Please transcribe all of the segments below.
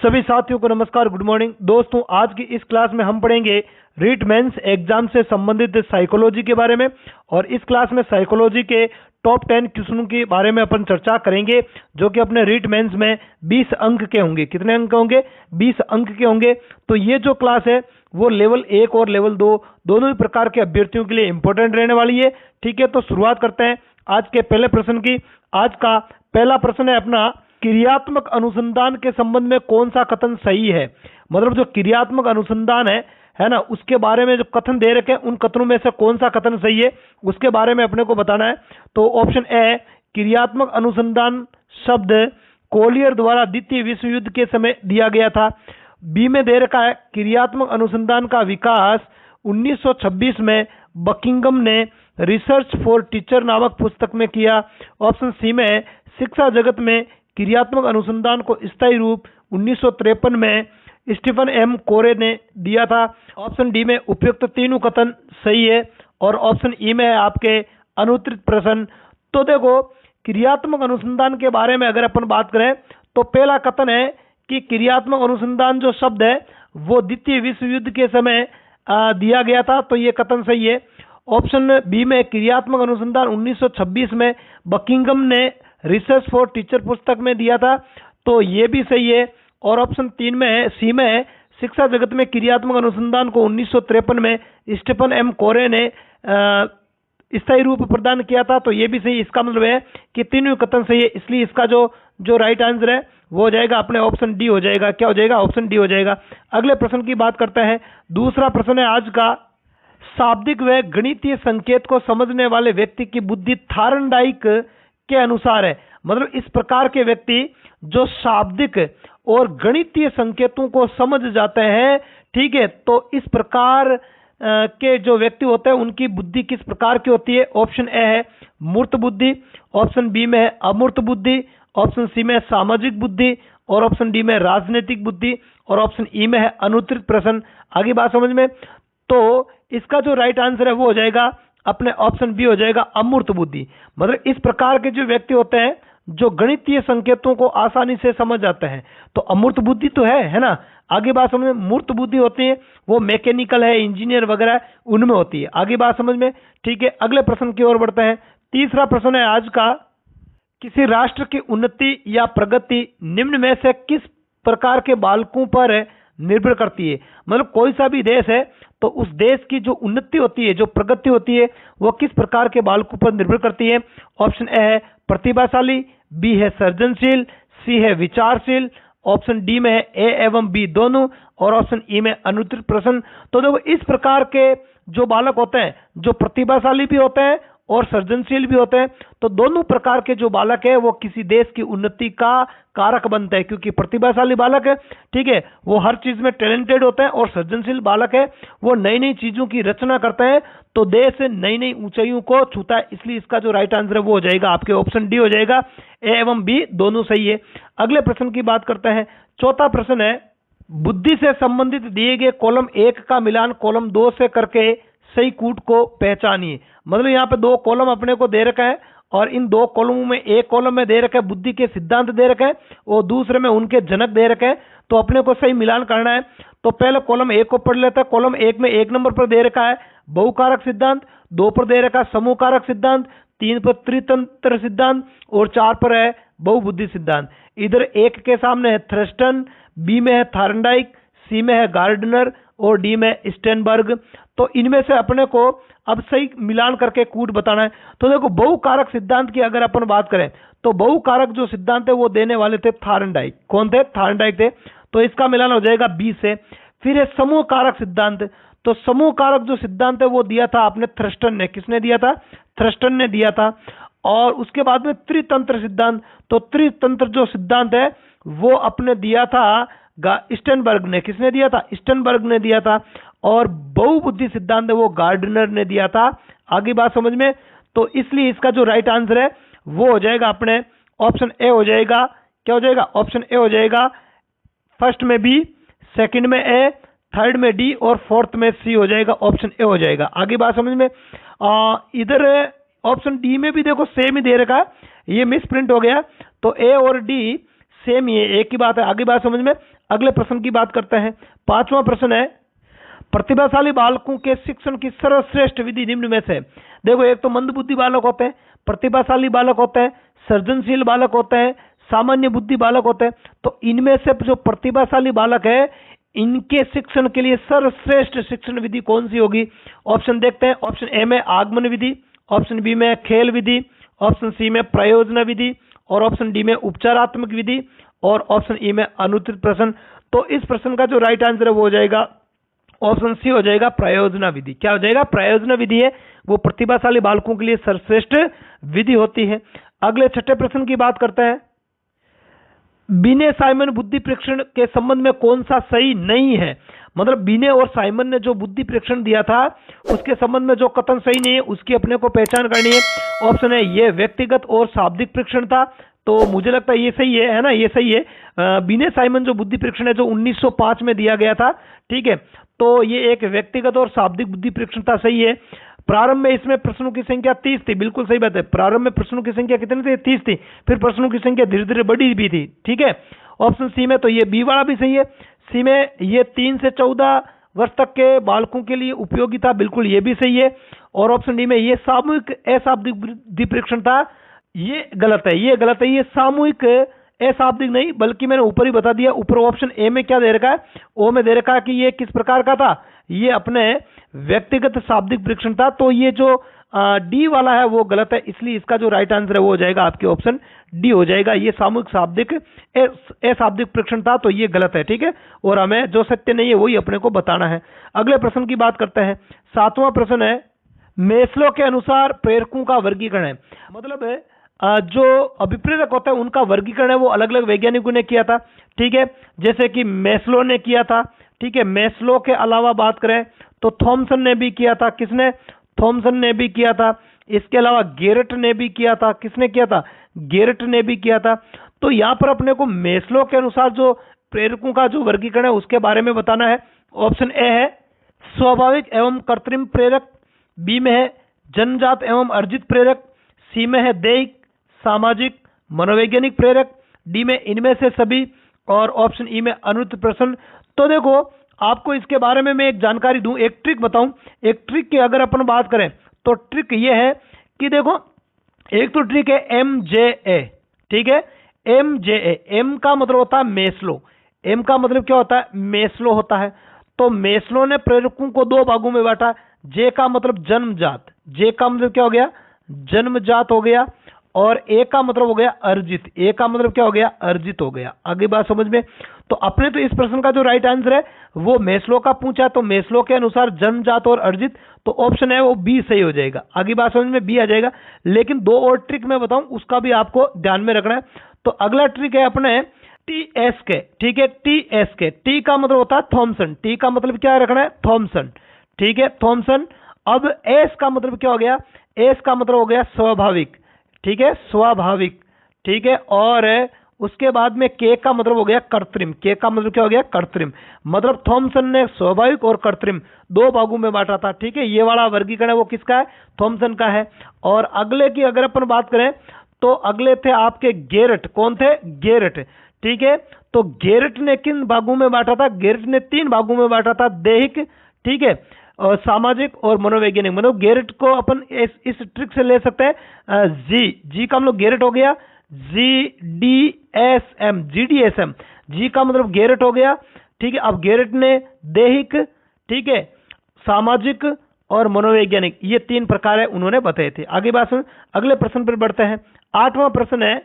सभी साथियों को नमस्कार, गुड मॉर्निंग। दोस्तों, आज की इस क्लास में हम पढ़ेंगे रीट मेंस एग्जाम से संबंधित साइकोलॉजी के बारे में। और इस क्लास में साइकोलॉजी के टॉप 10 क्वेश्चनों के बारे में अपन चर्चा करेंगे, जो कि अपने रीट मेंस में 20 अंक के होंगे। कितने अंक होंगे? 20 अंक के होंगे। तो ये जो क्लास है वो लेवल 1 और लेवल 2 दोनों ही प्रकार के अभ्यर्थियों के लिए इंपॉर्टेंट रहने वाली है। ठीक है, तो शुरुआत करते हैं आज के पहले प्रश्न की। आज का पहला प्रश्न है अपना, क्रियात्मक अनुसंधान के संबंध में कौन सा कथन सही है। मतलब जो क्रियात्मक अनुसंधान है ना, उसके बारे में जो कथन दे रखे हैं उन कथनों में से कौन सा कथन सही है उसके बारे में अपने को बताना है। तो ऑप्शन ए, क्रियात्मक अनुसंधान शब्द कोलियर द्वारा द्वितीय विश्व युद्ध के समय दिया गया था। बी में दे रखा है, क्रियात्मक अनुसंधान का विकास 1926 में बकिंगम ने रिसर्च फॉर टीचर नामक पुस्तक में किया। ऑप्शन सी में, शिक्षा जगत में क्रियात्मक अनुसंधान को स्थायी रूप 1953 में स्टीफन एम कोरे ने दिया था। ऑप्शन डी में उपयुक्त तीनों कथन सही है। और ऑप्शन ई में है आपके अनुत्तरित प्रश्न। तो देखो, क्रियात्मक अनुसंधान के बारे में अगर अपन बात करें तो पहला कथन है कि क्रियात्मक अनुसंधान जो शब्द है वो द्वितीय विश्व युद्ध के समय दिया गया था, तो ये कथन सही है। ऑप्शन बी में, क्रियात्मक अनुसंधान 1926 में बकिंगम ने रिसर्च फॉर टीचर पुस्तक में दिया था, तो ये भी सही है। और ऑप्शन 3 में है, सी में है, शिक्षा जगत में क्रियात्मक अनुसंधान को 1953 में स्टीफन एम कोरे ने स्थायी रूप प्रदान किया था, तो ये भी सही। इसका मतलब है कि तीनों कथन सही है, इसलिए इसका जो राइट आंसर है वो हो जाएगा अपने ऑप्शन डी हो जाएगा। क्या हो जाएगा? ऑप्शन डी हो जाएगा। अगले प्रश्न की बात करते हैं। दूसरा प्रश्न है आज का, शाब्दिक व गणितीय संकेत को समझने वाले व्यक्ति की बुद्धि थार्नडाइक के अनुसार है। मतलब इस प्रकार के व्यक्ति जो शाब्दिक और गणितीय संकेतों को समझ जाते हैं, ठीक है, तो इस प्रकार के जो व्यक्ति होते हैं उनकी बुद्धि किस प्रकार की होती है। ऑप्शन ए है मूर्त बुद्धि, ऑप्शन बी में है अमूर्त बुद्धि, ऑप्शन सी में है सामाजिक बुद्धि, और ऑप्शन डी में राजनीतिक बुद्धि, और ऑप्शन ई में है अनुत्तरित प्रश्न। आगे बात समझ में? तो इसका जो राइट आंसर है वो हो जाएगा अपने ऑप्शन बी हो जाएगा अमूर्त बुद्धि। मतलब इस प्रकार के जो व्यक्ति होते हैं जो गणितीय संकेतों को आसानी से समझ जाते हैं, तो अमूर्त बुद्धि तो है ना। आगे बात समझ में? मूर्त बुद्धि होती है वो मैकेनिकल है, इंजीनियर वगैरह उनमें होती है। आगे बात समझ में? ठीक है, अगले प्रश्न की ओर बढ़ते हैं। तीसरा प्रश्न है आज का, किसी राष्ट्र की उन्नति या प्रगति निम्न में से किस प्रकार के बालकों पर निर्भर करती है। मतलब कोई सा भी देश है तो उस देश की जो उन्नति होती है, जो प्रगति होती है, वो किस प्रकार के बालकों पर निर्भर करती है। ऑप्शन ए है प्रतिभाशाली, बी है सृजनशील, सी है विचारशील, ऑप्शन डी में है ए एवं बी दोनों, और ऑप्शन ई में अनुत्तरित प्रश्न। तो देखो, इस प्रकार के जो बालक होते हैं जो प्रतिभाशाली भी होते हैं और सृजनशील भी होते हैं, तो दोनों प्रकार के जो बालक है वो किसी देश की उन्नति का कारक बनते हैं। क्योंकि प्रतिभाशाली बालक है, ठीक है, वो हर चीज में टैलेंटेड होते हैं, और सृजनशील बालक है वो नई नई चीजों की रचना करते हैं, तो देश नई नई ऊंचाइयों को छूता है। इसलिए इसका जो राइट आंसर है वो हो जाएगा आपके ऑप्शन डी हो जाएगा। ए एवं बी दोनों सही है। अगले प्रश्न की बात करते हैं। चौथा प्रश्न है, बुद्धि से संबंधित दिए गए कॉलम 1 का मिलान कॉलम 2 से करके सही कूट को पहचानिए। मतलब यहाँ पे 2 कॉलम अपने को दे रखा है, और इन 2 कॉलमों में एक कॉलम में दे रखा है बुद्धि के सिद्धांत दे रखे हैं, और दूसरे में उनके जनक दे रखे हैं। तो अपने को सही मिलान करना है। तो पहले कॉलम 1 को पढ़ लेता है। कॉलम 1 में 1 नंबर पर दे रखा है बहुकारक सिद्धांत, 2 पर दे रखा है समूह कारक सिद्धांत, 3 पर त्रितंत्र सिद्धांत, और 4 पर है बहुबुद्धि सिद्धांत। इधर 1 के सामने है थ्रस्टन, बी में है थार्नडाइक, सी में है गार्डनर, और डी में स्टेनबर्ग। तो इनमें से अपने को अब सही मिलान करके कूट बताना है। तो देखो, बहुकारक सिद्धांत की अगर अपन बात करें तो बहुकारक जो सिद्धांत है वो देने वाले थे थार्नडाइक। कौन थे? थार्नडाइक थे। तो इसका मिलान हो जाएगा बी से। फिर है समूह कारक सिद्धांत। तो समूह कारक जो सिद्धांत है वो दिया था आपने थ्रस्टन ने। किसने दिया था? थ्रस्टन ने दिया था। और उसके बाद में त्रितंत्र सिद्धांत। तो त्रितंत्र जो सिद्धांत है वो अपने दिया था स्टेनबर्ग ने। किसने दिया था? स्टेनबर्ग ने दिया था। और बहुबुद्धि सिद्धांत है वो गार्डनर ने दिया था। आगे बात समझ में? तो इसलिए इसका जो राइट आंसर है वो हो जाएगा अपने ऑप्शन ए हो जाएगा। क्या हो जाएगा? ऑप्शन ए हो जाएगा। फर्स्ट में बी, सेकंड में ए, थर्ड में डी, और फोर्थ में सी हो जाएगा। ऑप्शन ए हो जाएगा। आगे बात समझ में? इधर ऑप्शन डी में भी देखो सेम ही दे रखा है, ये मिस प्रिंट हो गया। तो ए और डी सेम ये एक ही बात है, आगे बात समझ में। अगले प्रश्न की बात करते हैं। 5वां प्रश्न है, प्रतिभाशाली बालकों के शिक्षण की सर्वश्रेष्ठ विधि निम्न में से। देखो, एक तो मंदबुद्धि बालक होते हैं, प्रतिभाशाली बालक होते हैं, सृजनशील बालक होते हैं, सामान्य बुद्धि बालक होते हैं। तो इनमें से जो प्रतिभाशाली बालक है, इनके शिक्षण के लिए सर्वश्रेष्ठ शिक्षण विधि कौन सी होगी? ऑप्शन देखते हैं। ऑप्शन ए में आगमन विधि, ऑप्शन बी में खेल विधि, ऑप्शन सी में प्रयोजना विधि, और ऑप्शन डी में उपचारात्मक विधि, और ऑप्शन ई में अनुत्तरित प्रश्न। तो इस प्रश्न का जो राइट आंसर है वो हो जाएगा ऑप्शन सी, हो जाएगा प्रयोजना विधि। क्या हो जाएगा? प्रयोजना विधि है, वो प्रतिभाशाली बालकों के लिए सर्वश्रेष्ठ विधि होती है। अगले 6ठे प्रश्न की बात करते हैं। बिने साइमन बुद्धि परीक्षण के संबंध में कौन सा सही नहीं है? मतलब बिने और साइमन ने जो बुद्धि परीक्षण दिया था उसके संबंध में जो कथन सही नहीं है उसकी अपने को पहचान करनी है। ऑप्शन है ये व्यक्तिगत और शाब्दिक परीक्षण था, तो मुझे लगता है ये सही है ना, ये सही है। बिने साइमन जो बुद्धि परीक्षण है जो 1905 में दिया गया था, ठीक है, तो ये एक व्यक्तिगत और शाब्दिक बुद्धि परीक्षण था, सही है। प्रारंभ में इसमें प्रश्नों की संख्या 30 थी, बिल्कुल सही बात है। प्रारंभ में प्रश्नों की संख्या कितनी थी? 30 थी। फिर प्रश्नों की संख्या धीरे धीरे बढ़ी भी थी, ठीक है। ऑप्शन सी में तो ये बी वाला भी सही है। सी में ये 3 से 14 वर्ष तक के बालकों के लिए उपयोगी था, बिल्कुल ये भी सही है। और ऑप्शन डी में ये सामूहिक अशाब्दिक बुद्धि परीक्षण था, ये गलत है, ये गलत है। ये सामूहिक अशाब्दिक नहीं, बल्कि मैंने ऊपर ही बता दिया। ऊपर ऑप्शन ए में क्या दे रखा है? ओ में दे रखा है कि ये किस प्रकार का था, ये अपने व्यक्तिगत शाब्दिक परीक्षण था। तो ये जो डी वाला है वो गलत है, इसलिए इसका जो राइट आंसर है वो हो जाएगा आपके ऑप्शन डी हो जाएगा। ये सामूहिक शाब्दिक अशाब्दिक परीक्षण था, तो ये गलत है, ठीक है। और हमें जो सत्य नहीं है वही अपने को बताना है। अगले प्रश्न की बात करते हैं। 7वां प्रश्न है, मेस्लो के अनुसार प्रेरकों का वर्गीकरण है। मतलब है जो अभिप्रेरक होता है उनका वर्गीकरण है वो अलग अलग वैज्ञानिकों ने किया था, ठीक है। जैसे कि मेस्लो ने किया था, ठीक है। मेस्लो के अलावा बात करें तो थॉमसन ने भी किया था। किसने? थॉमसन ने भी किया था। इसके अलावा गेरट ने भी किया था। किसने किया था? गेरट ने भी किया था। तो यहां पर अपने को मेस्लो के अनुसार जो प्रेरकों का जो वर्गीकरण है उसके बारे में बताना है। ऑप्शन ए है स्वाभाविक एवं कृत्रिम प्रेरक, बी में है जन्मजात एवं अर्जित प्रेरक, सी में है दैहिक सामाजिक मनोवैज्ञानिक प्रेरक, डी में इनमें से सभी, और ऑप्शन ई में अनुत्तरित प्रश्न। तो देखो, आपको इसके बारे में मैं एक जानकारी दूं, एक ट्रिक बताऊं। एक ट्रिक की अगर अपन बात करें तो ट्रिक ये है कि देखो, एक तो ट्रिक है MJA, ठीक है। MJA, एम का मतलब होता है मेस्लो। एम का मतलब क्या होता है? मेस्लो होता है। तो मेस्लो ने प्रेरकों को 2 भागों में बांटा। जे का मतलब जन्मजात, जे का मतलब क्या हो गया? जन्मजात हो गया। और ए का मतलब हो गया अर्जित, ए का मतलब क्या हो गया? अर्जित हो गया। आगे बात समझ में। तो अपने तो इस प्रश्न का जो राइट आंसर है वो मेस्लो का पूछा, तो मेस्लो के अनुसार जन्मजात और अर्जित, तो ऑप्शन है वो बी सही हो जाएगा। आगे बात समझ में, बी आ जाएगा। लेकिन 2 और ट्रिक मैं बताऊं, उसका भी आपको ध्यान में रखना है। तो अगला ट्रिक है अपने TSK, ठीक है। TSK, टी का मतलब होता है थॉमसन, टी का मतलब क्या रखना है? थॉमसन, ठीक है, थॉमसन। अब एस का मतलब क्या हो गया? एस का मतलब हो गया स्वाभाविक, ठीक है, स्वाभाविक, ठीक है। और उसके बाद में के का मतलब हो गया कृत्रिम, के का मतलब क्या हो गया? कृत्रिम। मतलब थॉमसन ने स्वाभाविक और कृत्रिम 2 भागों में बांटा था, ठीक है। ये वाला वर्गीकरण है वो किसका है? थॉमसन का है। और अगले की अगर अपन बात करें तो अगले थे आपके गेरट। कौन थे? गेरट, ठीक है। तो गेरट ने किन भागों में बांटा था? गेरट ने 3 भागों में बांटा था, दैहिक, ठीक है, और सामाजिक और मनोवैज्ञानिक। मतलब गेरट को अपन इस ट्रिक से ले सकते हैं। जी का मतलब गेरट हो गया, GDSM, GDSM, जी का मतलब गेरट हो गया, ठीक है। अब गेरट ने दैहिक, ठीक है, सामाजिक और मनोवैज्ञानिक, ये 3 प्रकार है उन्होंने बताए थे। आगे बात सुन, अगले प्रश्न पर बढ़ते हैं। 8वां प्रश्न है,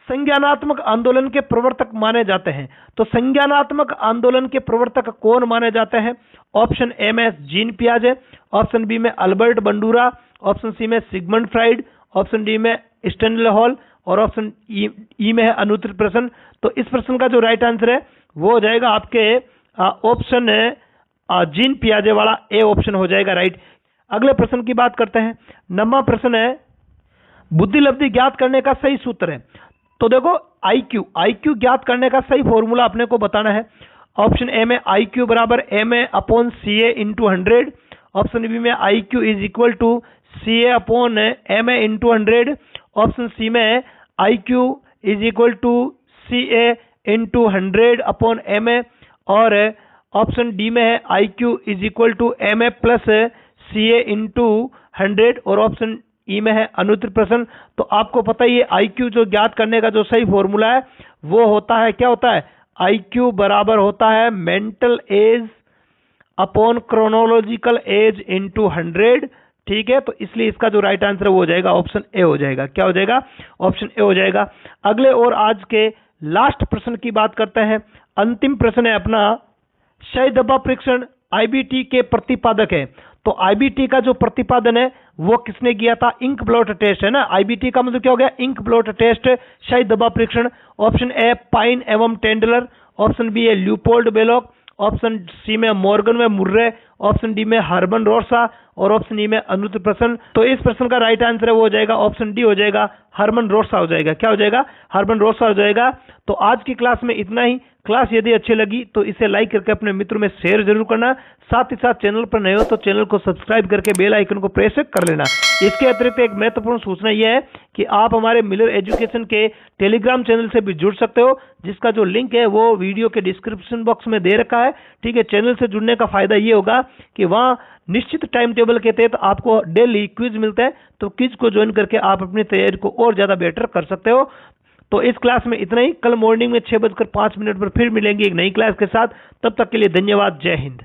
संज्ञानात्मक आंदोलन के प्रवर्तक माने जाते हैं। तो संज्ञानात्मक आंदोलन के प्रवर्तक कौन माने जाते हैं? ऑप्शन ए में जीन पियाजे, ऑप्शन बी में अल्बर्ट बंडूरा, ऑप्शन सी में सिगमंड फ्राइड, ऑप्शन डी में स्टैनले हॉल, और ऑप्शन ई में है अनुत्तरित प्रश्न। तो इस प्रश्न का जो राइट आंसर है वो हो जाएगा आपके ऑप्शन जीन पियाजे वाला ए ऑप्शन हो जाएगा राइट। अगले प्रश्न की बात करते हैं। 9वां प्रश्न है, बुद्धि लब्धि ज्ञात करने का सही सूत्र है। तो देखो, IQ ज्ञात करने का सही फॉर्मूला अपने को बताना है। ऑप्शन ए में IQ बराबर MA/CA × 100, ऑप्शन बी में IQ is equal to CA/MA × 100, option C में IQ is equal to CA into 100/ma, और ऑप्शन डी में है IQ is equal to MA plus CA into 100, और ऑप्शन ई में है अनुत्तरित प्रश्न। तो आपको पता ही है IQ जो ज्ञात करने का जो सही फॉर्मूला है वो होता है, क्या होता है, IQ बराबर होता है mental as upon chronological age into 100। ठीक है, तो इसलिए इसका जो राइट आंसर है वो हो जाएगा ऑप्शन ए हो जाएगा। क्या हो जाएगा, ऑप्शन ए हो जाएगा। अगले और आज के लास्ट प्रश्न की बात करते हैं। अंतिम प्रश्न है अपना, क्षय दबाव परीक्षण IBT के प्रतिपादक है। तो IBT का जो प्रतिपादन है वो किसने किया था, इंक ब्लॉट टेस्ट है ना। IBT का मतलब क्या हो गया, इंक ब्लॉट टेस्ट, क्षय दबाव परीक्षण। ऑप्शन ए पाइन एवं टेंडलर, ऑप्शन बी है ल्यूपोल्ड बेलोक, ऑप्शन सी में मॉर्गन में मुर्रे, ऑप्शन डी में हर्बन रोसा, और ऑप्शन ई में अनुत्तरित प्रश्न। तो इस प्रश्न का राइट आंसर वो हो जाएगा ऑप्शन डी हो जाएगा, हर्मन रोसा हो जाएगा। क्या हो जाएगा, हर्मन रोसा हो जाएगा। तो आज की क्लास में इतना ही। क्लास यदि अच्छी लगी तो इसे लाइक करके अपने मित्रों में शेयर जरूर करना। साथ ही साथ चैनल पर नए हो तो चैनल को सब्सक्राइब करके बेल आइकन को प्रेस कर लेना। इसके अतिरिक्त एक महत्वपूर्ण सूचना यह है कि आप हमारे मिलर एजुकेशन के टेलीग्राम चैनल से भी जुड़ सकते हो, जिसका जो लिंक है वो वीडियो के डिस्क्रिप्शन बॉक्स में दे रखा है। ठीक है, चैनल से जुड़ने का फायदा ये होगा कि वहाँ निश्चित टाइम टेबल के तहत आपको डेली क्विज मिलता है, तो क्विज को ज्वाइन करके आप अपनी तैयारी को और ज़्यादा बेटर कर सकते हो। तो इस क्लास में इतना ही। कल मॉर्निंग में 6:05 पर फिर मिलेंगे एक नई क्लास के साथ। तब तक के लिए धन्यवाद। जय हिंद।